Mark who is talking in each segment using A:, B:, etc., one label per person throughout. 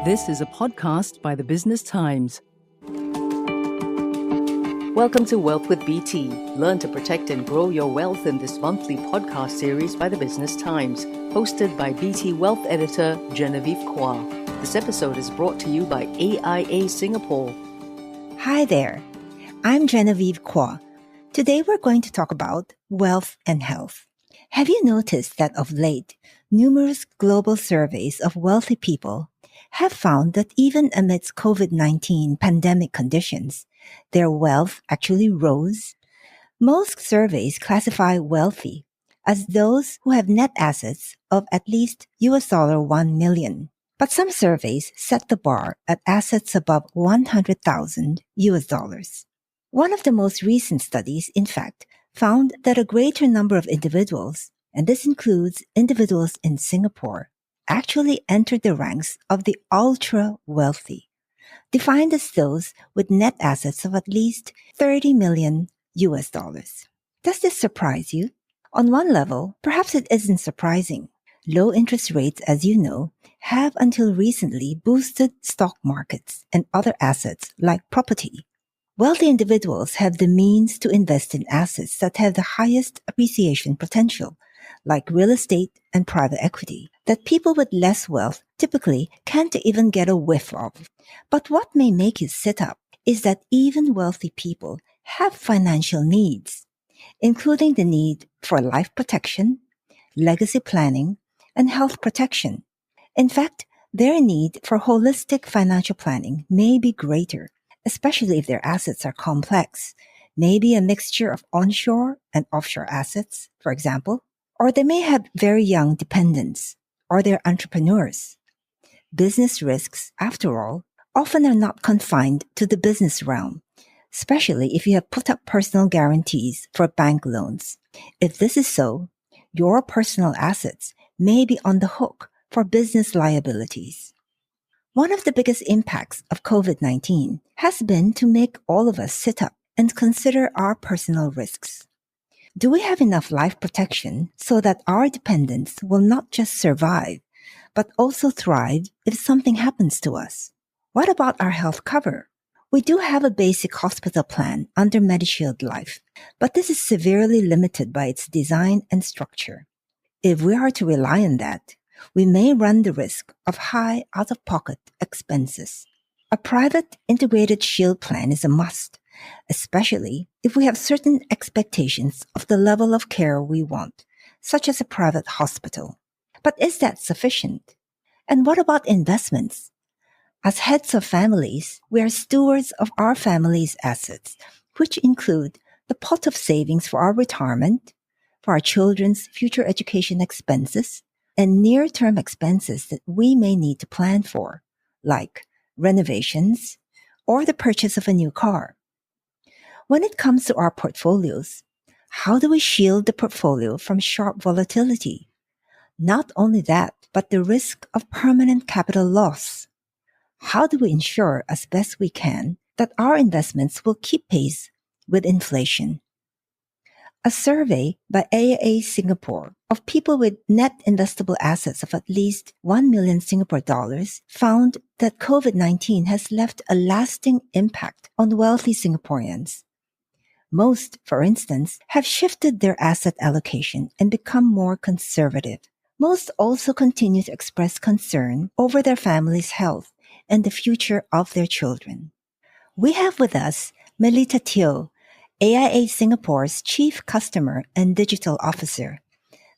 A: This is a podcast by the Business Times. Welcome to Wealth with BT. Learn to protect and grow your wealth in this monthly podcast series by the Business Times, hosted by BT Wealth Editor Genevieve Cua. This episode is brought to you by AIA Singapore.
B: Hi there, I'm Genevieve Cua. Today we're going to talk about wealth and health. Have you noticed that of late, numerous global surveys of wealthy people have found that even amidst COVID-19 pandemic conditions, their wealth actually rose? Most surveys classify wealthy as those who have net assets of at least $1 million. But some surveys set the bar at assets above $100,000. One of the most recent studies, in fact, found that a greater number of individuals, and this includes individuals in Singapore, actually entered the ranks of the ultra-wealthy, defined as those with net assets of at least $30 million. Does this surprise you? On one level, perhaps it isn't surprising. Low interest rates, as you know, have until recently boosted stock markets and other assets like property. Wealthy individuals have the means to invest in assets that have the highest appreciation potential, like real estate and private equity, that people with less wealth typically can't even get a whiff of. But what may make you sit up is that even wealthy people have financial needs, including the need for life protection, legacy planning, and health protection. In fact, their need for holistic financial planning may be greater, especially if their assets are complex, maybe a mixture of onshore and offshore assets, for example, or they may have very young dependents, or they're entrepreneurs. Business risks, after all, often are not confined to the business realm, especially if you have put up personal guarantees for bank loans. If this is so, your personal assets may be on the hook for business liabilities. One of the biggest impacts of COVID-19 has been to make all of us sit up and consider our personal risks. Do we have enough life protection so that our dependents will not just survive, but also thrive if something happens to us? What about our health cover? We do have a basic hospital plan under MediShield Life, but this is severely limited by its design and structure. If we are to rely on that, we may run the risk of high out-of-pocket expenses. A private integrated shield plan is a must, especially if we have certain expectations of the level of care we want, such as a private hospital. But is that sufficient? And what about investments? As heads of families, we are stewards of our family's assets, which include the pot of savings for our retirement, for our children's future education expenses, and near-term expenses that we may need to plan for, like renovations or the purchase of a new car. When it comes to our portfolios, how do we shield the portfolio from sharp volatility? Not only that, but the risk of permanent capital loss. How do we ensure as best we can that our investments will keep pace with inflation? A survey by AIA Singapore of people with net investable assets of at least 1 million Singapore dollars found that COVID-19 has left a lasting impact on wealthy Singaporeans. Most, for instance, have shifted their asset allocation and become more conservative. Most also continue to express concern over their family's health and the future of their children. We have with us Melita Teo, AIA Singapore's Chief Customer and Digital Officer.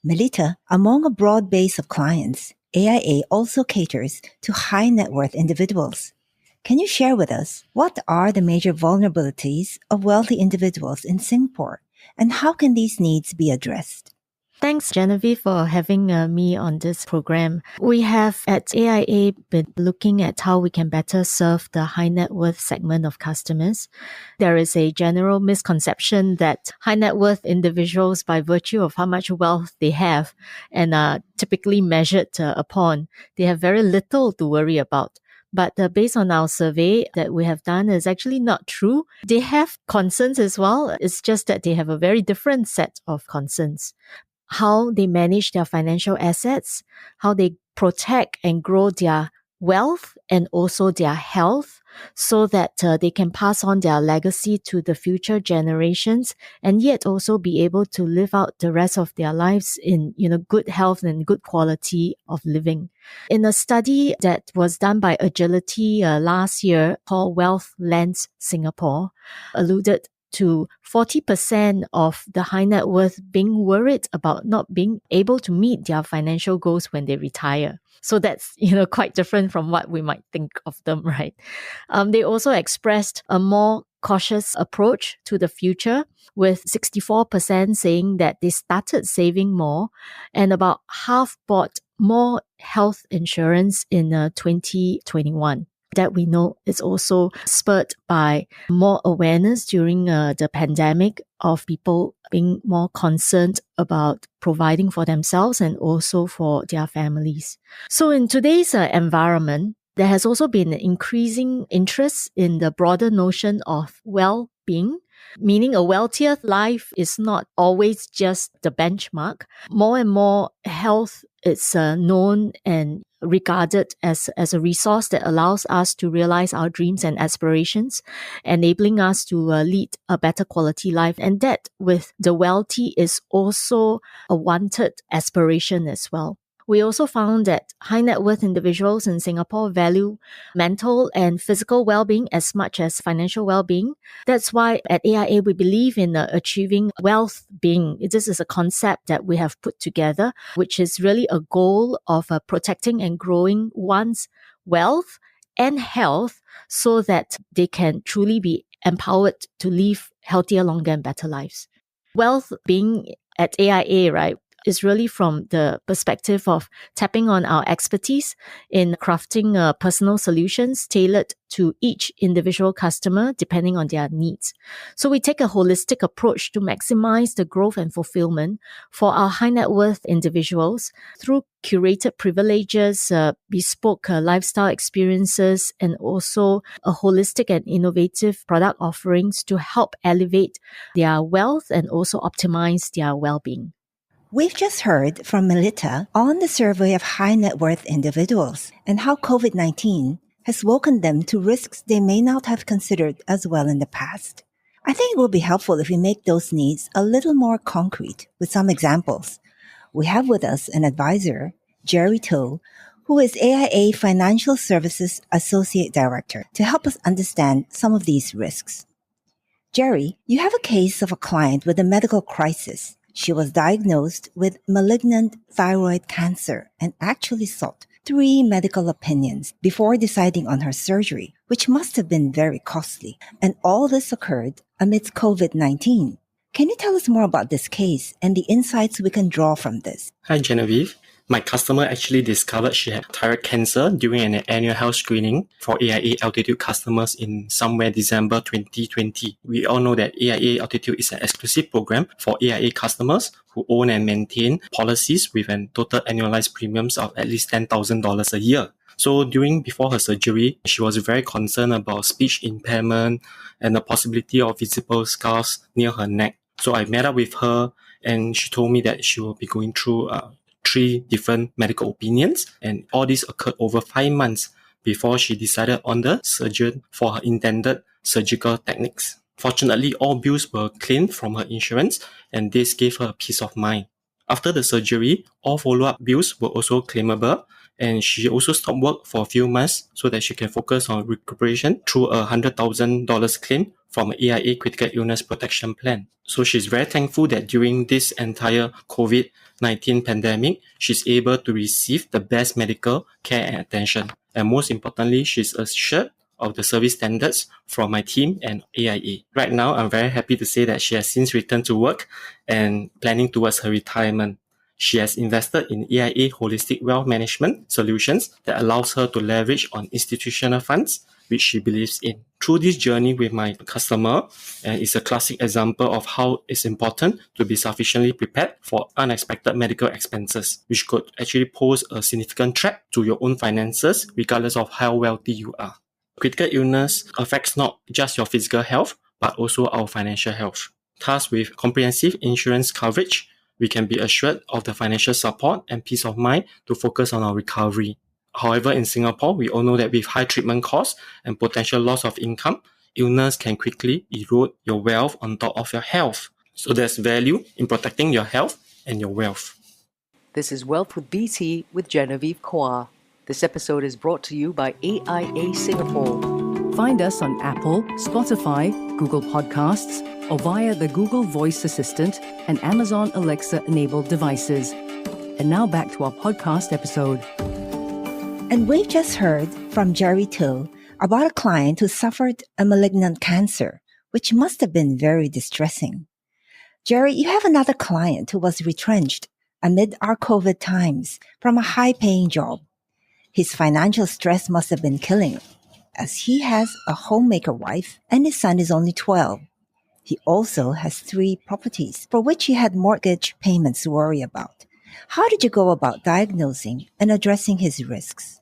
B: Melita, among a broad base of clients, AIA also caters to high net worth individuals. Can you share with us what are the major vulnerabilities of wealthy individuals in Singapore and how can these needs be addressed?
C: Thanks, Genevieve, for having me on this program. We have at AIA been looking at how we can better serve the high net worth segment of customers. There is a general misconception that high net worth individuals, by virtue of how much wealth they have and are typically measured upon, they have very little to worry about. But based on our survey that we have done, is actually not true. They have concerns as well. It's just that they have a very different set of concerns. How they manage their financial assets, how they protect and grow their wealth and also their health, so that they can pass on their legacy to the future generations, and yet also be able to live out the rest of their lives in, good health and good quality of living. In a study that was done by Agility last year called Wealth Lens Singapore, alluded to 40% of the high net worth being worried about not being able to meet their financial goals when they retire. So that's, quite different from what we might think of them, right? They also expressed a more cautious approach to the future, with 64% saying that they started saving more, and about half bought more health insurance in 2021. That we know is also spurred by more awareness during the pandemic of people being more concerned about providing for themselves and also for their families. So in today's environment, there has also been an increasing interest in the broader notion of well-being, meaning a wealthier life is not always just the benchmark. More and more, health is known and regarded as a resource that allows us to realize our dreams and aspirations, enabling us to lead a better quality life. And that with the wealthy is also a wanted aspiration as well. We also found that high net worth individuals in Singapore value mental and physical well-being as much as financial well-being. That's why at AIA, we believe in achieving wealth being. This is a concept that we have put together, which is really a goal of protecting and growing one's wealth and health so that they can truly be empowered to live healthier, longer, and better lives. Wealth being at AIA, right, is really from the perspective of tapping on our expertise in crafting personal solutions tailored to each individual customer depending on their needs. So we take a holistic approach to maximize the growth and fulfillment for our high net worth individuals through curated privileges, bespoke lifestyle experiences, and also a holistic and innovative product offerings to help elevate their wealth and also optimize their well-being.
B: We've just heard from Melita on the survey of high net worth individuals and how COVID-19 has woken them to risks they may not have considered as well in the past. I think it will be helpful if we make those needs a little more concrete with some examples. We have with us an advisor, Jerry Toh, who is AIA Financial Services Associate Director, to help us understand some of these risks. Jerry, you have a case of a client with a medical crisis. She was diagnosed with malignant thyroid cancer and actually sought 3 medical opinions before deciding on her surgery, which must have been very costly. And all this occurred amidst COVID-19. Can you tell us more about this case and the insights we can draw from this?
D: Hi, Genevieve. My customer actually discovered she had thyroid cancer during an annual health screening for AIA Altitude customers in somewhere December 2020. We all know that AIA Altitude is an exclusive program for AIA customers who own and maintain policies with an total annualized premiums of at least $10,000 a year. So before her surgery, she was very concerned about speech impairment and the possibility of visible scars near her neck. So I met up with her and she told me that she will be going through 3 different medical opinions, and all this occurred over 5 months before she decided on the surgeon for her intended surgical techniques. Fortunately, all bills were claimed from her insurance, and this gave her a peace of mind. After the surgery, all follow-up bills were also claimable, and she also stopped work for a few months so that she can focus on recuperation through a $100,000 claim from an AIA Critical Illness Protection Plan. So she's very thankful that during this entire COVID-19 pandemic, she's able to receive the best medical care and attention. And most importantly, she's assured of the service standards from my team and AIA. Right now, I'm very happy to say that she has since returned to work and planning towards her retirement. She has invested in AIA Holistic Wealth Management solutions that allows her to leverage on institutional funds, which she believes in. Through this journey with my customer, it's a classic example of how it's important to be sufficiently prepared for unexpected medical expenses, which could actually pose a significant threat to your own finances, regardless of how wealthy you are. Critical illness affects not just your physical health, but also our financial health. Thus, with comprehensive insurance coverage, we can be assured of the financial support and peace of mind to focus on our recovery. However, in Singapore, we all know that with high treatment costs and potential loss of income, illness can quickly erode your wealth on top of your health. So there's value in protecting your health and your wealth.
A: This is Wealth with BT with Genevieve Cua. This episode is brought to you by AIA Singapore. Find us on Apple, Spotify, Google Podcasts, or via the Google Voice Assistant and Amazon Alexa-enabled devices. And now back to our podcast episode.
B: And we've just heard from Jerry Toh about a client who suffered a malignant cancer, which must have been very distressing. Jerry, you have another client who was retrenched amid our COVID times from a high-paying job. His financial stress must have been killing, as he has a homemaker wife and his son is only 12. He also has 3 properties for which he had mortgage payments to worry about. How did you go about diagnosing and addressing his risks?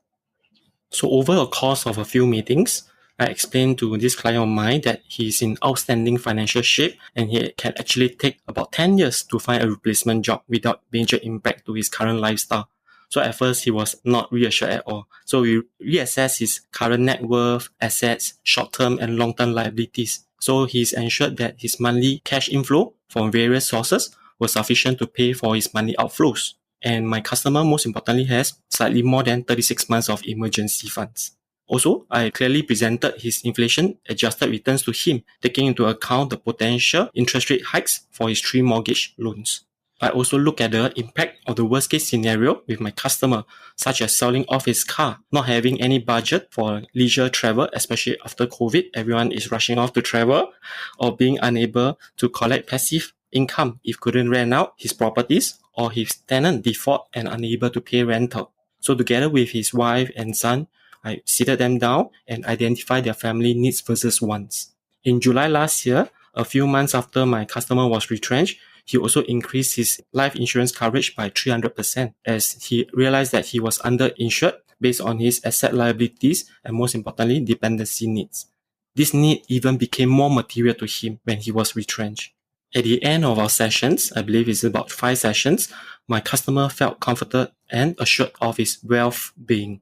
D: So over a course of a few meetings, I explained to this client of mine that he's in outstanding financial shape and he can actually take about 10 years to find a replacement job without major impact to his current lifestyle. So at first, he was not reassured at all. So we reassessed his current net worth, assets, short-term and long-term liabilities. So he's ensured that his monthly cash inflow from various sources was sufficient to pay for his monthly outflows. And my customer, most importantly, has slightly more than 36 months of emergency funds. Also, I clearly presented his inflation-adjusted returns to him, taking into account the potential interest rate hikes for his 3 mortgage loans. I also look at the impact of the worst-case scenario with my customer, such as selling off his car, not having any budget for leisure travel, especially after COVID, everyone is rushing off to travel, or being unable to collect passive income if couldn't rent out his properties, or his tenant default and unable to pay rental. So together with his wife and son, I seated them down and identified their family needs versus wants. In July last year, a few months after my customer was retrenched, he also increased his life insurance coverage by 300% as he realized that he was underinsured based on his asset liabilities and most importantly, dependency needs. This need even became more material to him when he was retrenched. At the end of our sessions, I believe it's about 5 sessions, my customer felt comforted and assured of his well-being.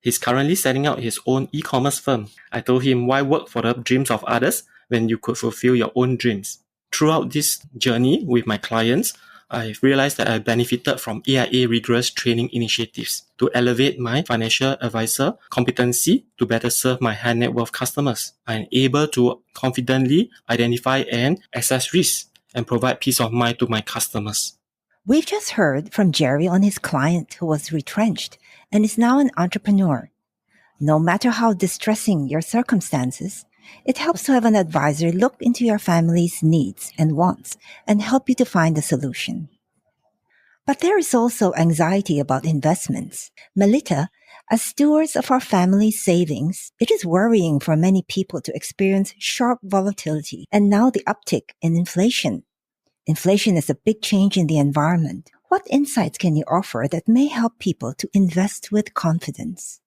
D: He's currently setting out his own e-commerce firm. I told him, why work for the dreams of others when you could fulfill your own dreams? Throughout this journey with my clients, I've realized that I benefited from AIA rigorous training initiatives to elevate my financial advisor competency to better serve my high net worth customers. I'm able to confidently identify and assess risks and provide peace of mind to my customers.
B: We've just heard from Jerry on his client who was retrenched and is now an entrepreneur. No matter how distressing your circumstances, it helps to have an advisor look into your family's needs and wants and help you to find a solution. But there is also anxiety about investments. Melita, as stewards of our family's savings, it is worrying for many people to experience sharp volatility and now the uptick in inflation. Inflation is a big change in the environment. What insights can you offer that may help people to invest with confidence?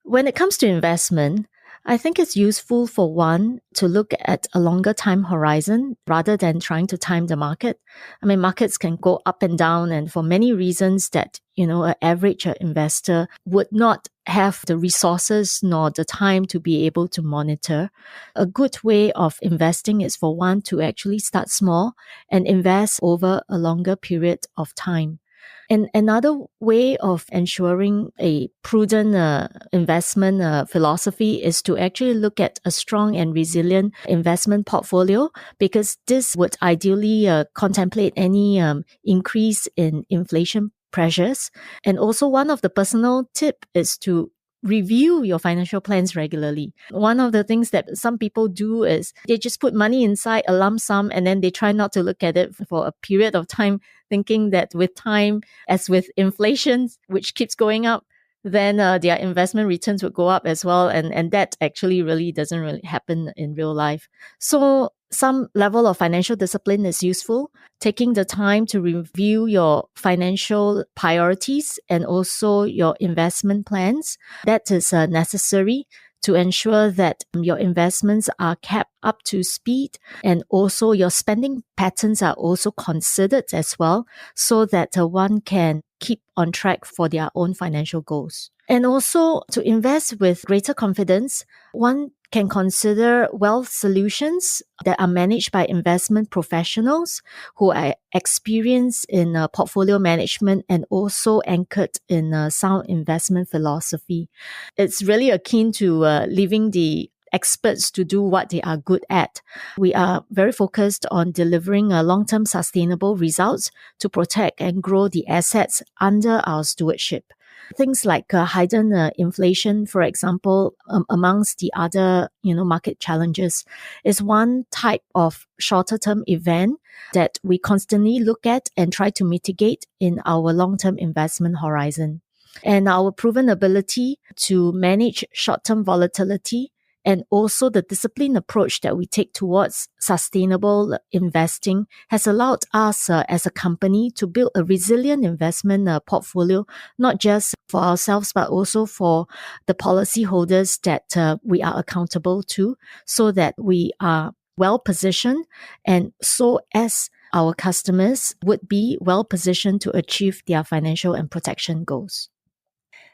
C: When it comes to investment, I think it's useful for one to look at a longer time horizon rather than trying to time the market. I mean, markets can go up and down, and for many reasons that, an average investor would not have the resources nor the time to be able to monitor. A good way of investing is for one to actually start small and invest over a longer period of time. And another way of ensuring a prudent investment philosophy is to actually look at a strong and resilient investment portfolio, because this would ideally contemplate any increase in inflation pressures. And also one of the personal tip is to review your financial plans regularly. One of the things that some people do is they just put money inside a lump sum and then they try not to look at it for a period of time, thinking that with time, as with inflation, which keeps going up, then their investment returns would go up as well. And that actually really doesn't really happen in real life. So some level of financial discipline is useful. Taking the time to review your financial priorities and also your investment plans, that is necessary to ensure that your investments are kept up to speed, and also your spending patterns are also considered as well, so that one can keep on track for their own financial goals. And also to invest with greater confidence, one can consider wealth solutions that are managed by investment professionals who are experienced in portfolio management and also anchored in sound investment philosophy. It's really akin to leaving the experts to do what they are good at. We are very focused on delivering long-term sustainable results to protect and grow the assets under our stewardship. Things like hidden inflation, for example, amongst the other, market challenges, is one type of shorter-term event that we constantly look at and try to mitigate in our long-term investment horizon. And our proven ability to manage short-term volatility and also the disciplined approach that we take towards sustainable investing has allowed us as a company to build a resilient investment portfolio, not just for ourselves, but also for the policyholders that we are accountable to, so that we are well positioned and so as our customers would be well positioned to achieve their financial and protection goals.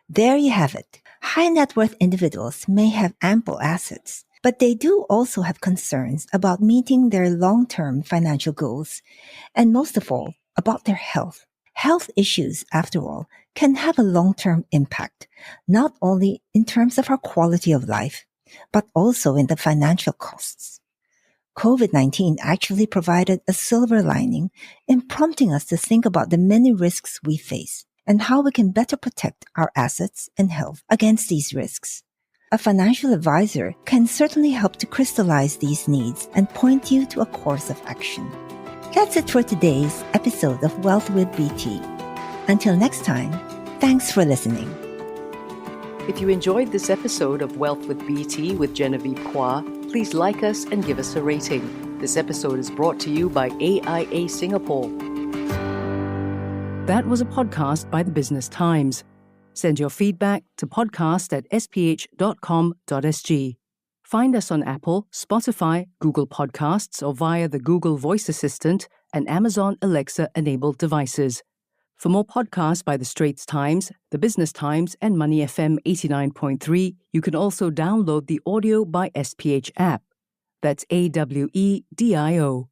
B: There you have it. High net worth individuals may have ample assets, but they do also have concerns about meeting their long-term financial goals, and most of all, about their health. Health issues, after all, can have a long-term impact, not only in terms of our quality of life, but also in the financial costs. COVID-19 actually provided a silver lining in prompting us to think about the many risks we face and how we can better protect our assets and health against these risks. A financial advisor can certainly help to crystallize these needs and point you to a course of action. That's it for today's episode of Wealth with BT. Until next time, thanks for listening.
A: If you enjoyed this episode of Wealth with BT with Genevieve Cua, please like us and give us a rating. This episode is brought to you by AIA Singapore. That was a podcast by the Business Times. Send your feedback to podcast@sph.com.sg. Find us on Apple, Spotify, Google Podcasts, or via the Google Voice Assistant and Amazon Alexa-enabled devices. For more podcasts by the Straits Times, the Business Times, and Money FM 89.3, you can also download the Audio by SPH app. That's AWEDIO.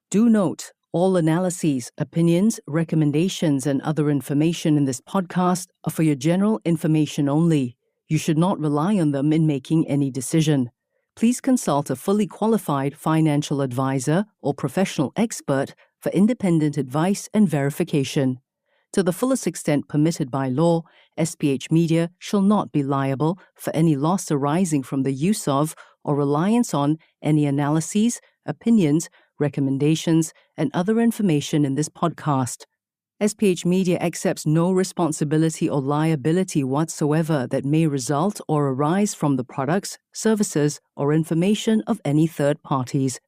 A: Do note, all analyses, opinions, recommendations, and other information in this podcast are for your general information only. You should not rely on them in making any decision. Please consult a fully qualified financial advisor or professional expert for independent advice and verification. To the fullest extent permitted by law, SPH Media shall not be liable for any loss arising from the use of or reliance on any analyses, opinions, recommendations, and other information in this podcast. SPH Media accepts no responsibility or liability whatsoever that may result or arise from the products, services, or information of any third parties.